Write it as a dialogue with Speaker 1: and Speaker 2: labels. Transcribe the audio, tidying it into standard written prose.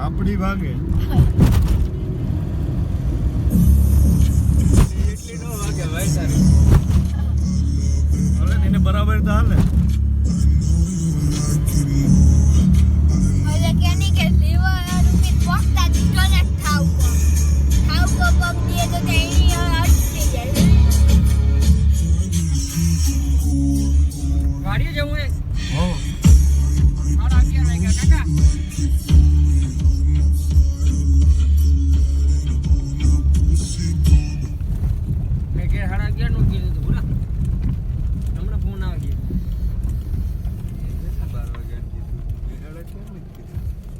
Speaker 1: આપડી ભાગે એટલી નો વાગે ભાઈ તારી હવે એને બરાબર તો હાલે
Speaker 2: ઓલે કેની કે લીવર રૂપી પોસ્તા ડિસ્કનેક્ટ થાવ કો પગ દે તો તેની